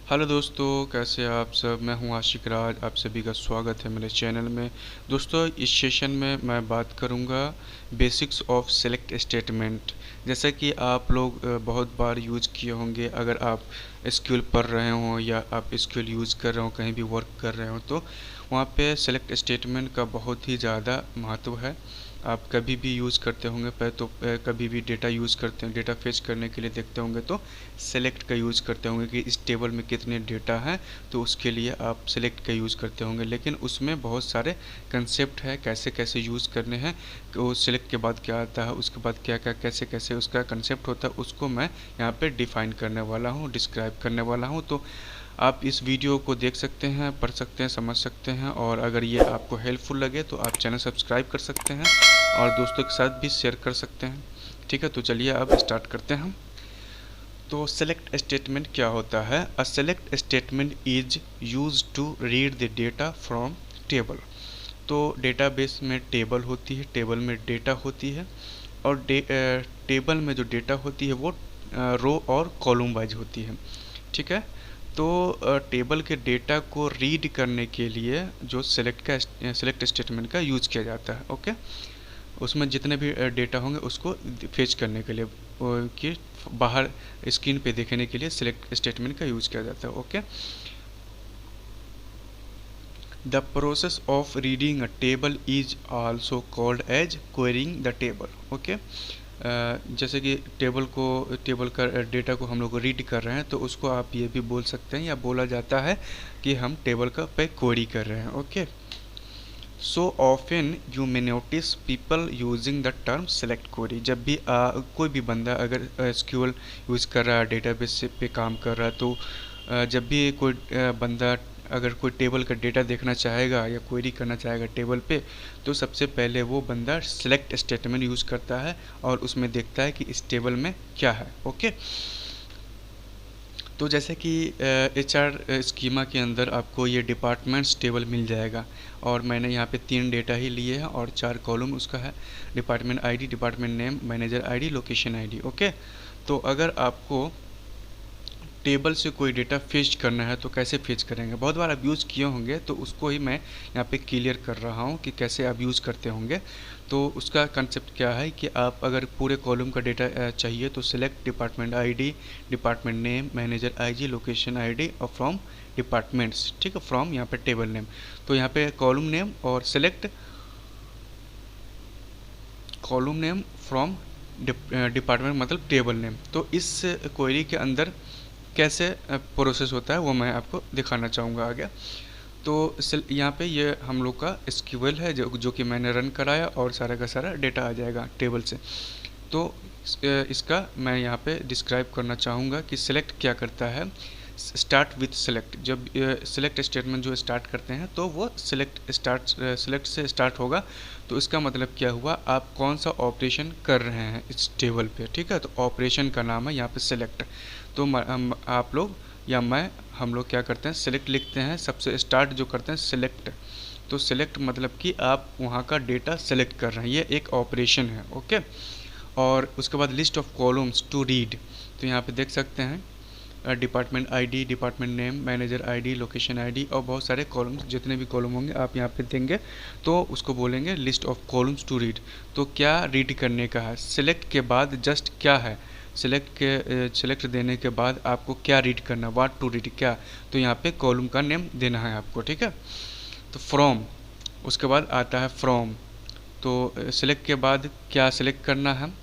Hello दोस्तों, कैसे हैं आप सब। मैं हूं आशिक राज। आप सभी का स्वागत है मेरे चैनल में। दोस्तों, इस सेशन में मैं बात करूंगा बेसिक्स ऑफ सेलेक्ट स्टेटमेंट। जैसा कि आप लोग बहुत बार यूज़ किए होंगे। अगर आप एसक्यूएल पढ़ रहे हो या आप एसक्यूएल यूज़ कर रहे हो, कहीं भी वर्क कर रहे हो, तो वहाँ पे सेलेक्ट स्टेटमेंट का बहुत ही ज़्यादा महत्व है। आप कभी भी यूज़ करते होंगे कभी भी डेटा यूज़ करते हैं, डेटा फेच करने के लिए देखते होंगे तो सेलेक्ट का यूज़ करते होंगे कि इस टेबल में कितने डेटा हैं, तो उसके लिए आप सेलेक्ट का यूज़ करते होंगे। लेकिन उसमें बहुत सारे कंसेप्ट है, कैसे कैसे यूज़ करने हैं, वो सेलेक्ट के बाद क्या आता है, उसके बाद क्या क्या कैसे कैसे उसका कंसेप्ट होता है, उसको मैं यहाँ पे डिफ़ाइन करने वाला हूँ, डिस्क्राइब करने वाला हूँ। तो आप इस वीडियो को देख सकते हैं, पढ़ सकते हैं, समझ सकते हैं, और अगर ये आपको हेल्पफुल लगे तो आप चैनल सब्सक्राइब कर सकते हैं और दोस्तों के साथ भी शेयर कर सकते हैं। ठीक है, तो चलिए अब स्टार्ट करते हैं हम। तो सेलेक्ट स्टेटमेंट क्या होता है? A select statement is use to read the data from table. तो डेटाबेस में टेबल होती है, टेबल में डेटा होती है, और टेबल में जो डेटा होती है वो रो और कॉलम वाइज होती है। ठीक है, तो टेबल के डेटा को रीड करने के लिए जो सेलेक्ट स्टेटमेंट का यूज़ किया जाता है। ओके, उसमें जितने भी डेटा होंगे उसको फेच करने के लिए कि बाहर स्क्रीन पे देखने के लिए सेलेक्ट स्टेटमेंट का यूज़ किया जाता है। Okay, the process of reading a table is also called as querying the table. Okay, जैसे कि टेबल का डेटा को हम लोग रीड कर रहे हैं, तो उसको आप ये भी बोल सकते हैं या बोला जाता है कि हम टेबल का पे क्वेरी कर रहे हैं। Okay, so often you may notice people using the term select query. जब भी कोई भी बंदा अगर एसक्यूएल यूज़ कर रहा है, डेटाबेस पे काम कर रहा है, तो जब भी कोई बंदा अगर कोई टेबल का डेटा देखना चाहेगा या क्वेरी करना चाहेगा टेबल पे, तो सबसे पहले वो बंदा सेलेक्ट स्टेटमेंट यूज़ करता है और उसमें देखता है कि इस टेबल में क्या है। ओके, तो जैसे कि HR स्कीमा के अंदर आपको ये डिपार्टमेंट्स टेबल मिल जाएगा, और मैंने यहाँ पे 3 डेटा ही लिए हैं और 4 कॉलम उसका है। Department ID, department name, manager ID, location ID. Okay, तो अगर आपको टेबल से कोई डेटा फेच करना है तो कैसे फेच करेंगे? बहुत बार आप यूज़ किए होंगे, तो उसको ही मैं यहाँ पे क्लियर कर रहा हूँ कि कैसे आप यूज़ करते होंगे। तो उसका कंसेप्ट क्या है कि आप अगर पूरे कॉलम का डेटा चाहिए तो select department ID, department name, manager IG, location ID और फ्रॉम डिपार्टमेंट्स। ठीक है, फ्रॉम यहाँ पे टेबल नेम, तो यहाँ पे कॉलम नेम और select column name from department मतलब टेबल नेम। तो इस क्वेरी के अंदर कैसे प्रोसेस होता है वो मैं आपको दिखाना चाहूँगा आगे। तो यहाँ पे ये हम लोग का एसक्यूएल है जो कि मैंने रन कराया, और सारा का सारा डेटा आ जाएगा टेबल से। तो इसका मैं यहाँ पे डिस्क्राइब करना चाहूँगा कि सिलेक्ट क्या करता है। स्टार्ट विथ सेलेक्ट, जब सेलेक्ट स्टेटमेंट जो स्टार्ट करते हैं तो वो सेलेक्ट से स्टार्ट होगा। तो इसका मतलब क्या हुआ, आप कौन सा ऑपरेशन कर रहे हैं इस टेबल पे। ठीक है, तो ऑपरेशन का नाम है यहाँ पे सेलेक्ट। तो आप लोग या मैं, हम लोग क्या करते हैं, सेलेक्ट लिखते हैं, सबसे स्टार्ट जो करते हैं सेलेक्ट। तो सेलेक्ट मतलब कि आप वहाँ का डेटा सेलेक्ट कर रहे हैं, ये एक ऑपरेशन है। ओके, और उसके बाद list of columns to read. तो यहाँ पे देख सकते हैं department ID, department name, manager ID, location ID और बहुत सारे कॉलम्स, जितने भी कॉलम होंगे आप यहाँ पे देंगे तो उसको बोलेंगे list of columns to read. तो क्या रीड करने का है, सिलेक्ट के बाद जस्ट क्या है, सेलेक्ट देने के बाद आपको क्या रीड करना, व्हाट टू रीड क्या, तो यहाँ पे कॉलम का नेम देना है आपको। ठीक है, तो फ्रॉम, उसके बाद आता है फ्रॉम। तो सेलेक्ट के बाद क्या सेलेक्ट करना है,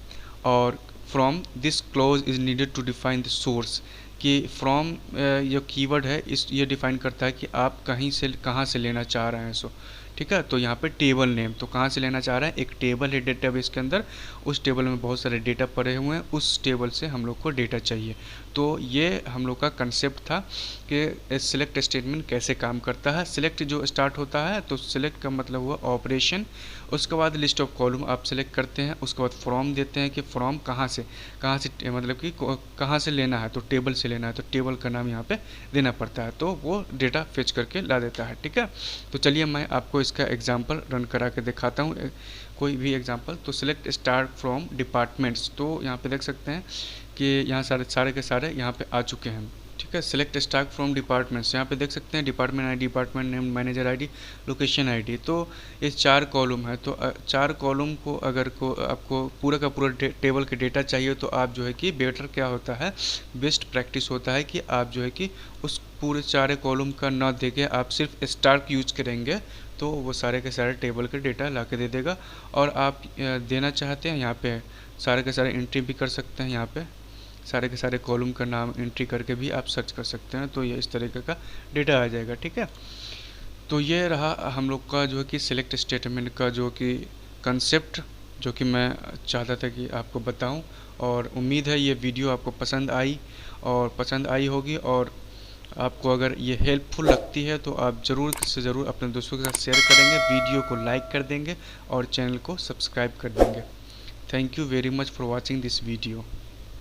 और from this clause is needed to define the source, कि फ्रॉम ये कीवर्ड है, इस ये डिफाइन करता है कि आप कहाँ से लेना चाह रहे हैं। सो ठीक है, तो यहाँ पे टेबल नेम, तो कहाँ से लेना चाह रहे हैं, एक टेबल है डेटाबेस के अंदर, उस टेबल में बहुत सारे डेटा पड़े हुए हैं, उस टेबल से हम लोग को डेटा चाहिए। तो ये हम लोग का कंसेप्ट था कि सिलेक्ट स्टेटमेंट कैसे काम करता है। सिलेक्ट जो स्टार्ट होता है तो सिलेक्ट का मतलब हुआ ऑपरेशन, उसके बाद लिस्ट ऑफ कॉलम आप सेलेक्ट करते हैं, उसके बाद फ्रॉम देते हैं कि फ्रॉम कहाँ से मतलब कि कहाँ से लेना है, तो टेबल से लेना है, तो टेबल का नाम यहाँ पे देना पड़ता है, तो वो डेटा फेच करके ला देता है। ठीक है, तो चलिए मैं आपको इसका एग्जांपल रन करा के दिखाता हूँ, कोई भी एग्जांपल। तो सिलेक्ट स्टार्ट फ्रॉम डिपार्टमेंट्स, तो यहाँ पे देख सकते हैं कि यहाँ सारे के सारे यहाँ पे आ चुके हैं। ठीक है। सिलेक्ट स्टॉक फ्रॉम डिपार्टमेंट्स, यहाँ पे देख सकते हैं department ID, department name, manager ID, location ID. तो ये 4 कॉलम है। तो 4 कॉलम को अगर को आपको पूरा का पूरा टेबल के डेटा चाहिए तो आप जो है कि बेटर क्या होता है, बेस्ट प्रैक्टिस होता है कि आप जो है कि उस पूरे 4 कॉलम का ना दे के आप सिर्फ स्टार यूज करेंगे तो वो सारे के सारे टेबल के डेटा ला के दे देगा। और आप देना चाहते हैं यहाँ पे सारे के सारे एंट्री भी कर सकते हैं, यहाँ पे सारे के सारे कॉलम का नाम एंट्री करके भी आप सर्च कर सकते हैं। तो ये इस तरीके का डेटा आ जाएगा। ठीक है। तो ये रहा हम लोग का जो है कि सिलेक्ट स्टेटमेंट का जो कि कंसेप्ट, जो कि मैं चाहता था कि आपको बताऊं। और उम्मीद है ये वीडियो आपको पसंद आई होगी। और आपको अगर ये हेल्पफुल लगती है तो आप ज़रूर से ज़रूर अपने दोस्तों के साथ शेयर करेंगे, वीडियो को लाइक कर देंगे और चैनल को सब्सक्राइब कर देंगे। Thank you very much for watching this video.